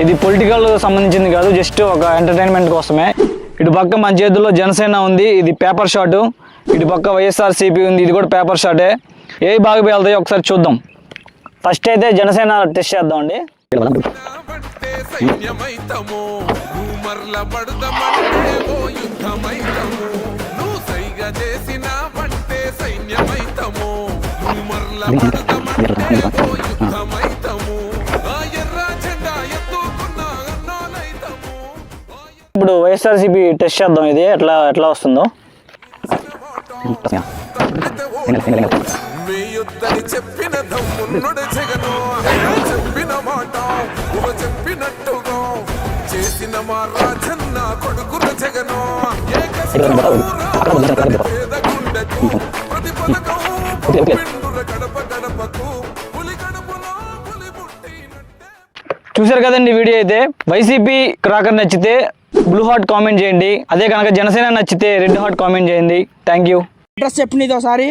ఇది పొలిటికల్ సంబంధించింది కాదు, జస్ట్ ఒక ఎంటర్టైన్మెంట్ కోసమే. ఇటు పక్క మన చేతుల్లో జనసేన ఉంది, ఇది పేపర్ షాట్. ఇటు పక్క వైఎస్ఆర్సీపీ ఉంది, ఇది కూడా పేపర్ షాటే. ఏ బాగా వెళ్తాయో ఒకసారి చూద్దాం. ఫస్ట్ అయితే జనసేన టెస్ట్ చేద్దామండి. ఇప్పుడు వైఎస్ఆర్సీపీ టెస్ట్ చేద్దాం, ఇది ఎట్లా వస్తుందో. చెప్పిన మాట చెప్పినట్టుగా చేసిన మా రాజన్న కొడుకుల జగను చూసారు కదండి వీడియో. అయితే వైసీపీ క్రాకర్ నచ్చితే బ్లూ హార్ట్ కామెంట్ చేయండి, అదే కనుక జనసేన నచ్చితే రెడ్ హార్ట్ కామెంట్ చేయండి. Thank you. అడ్రస్ చెప్పు నీతో ఒకసారి.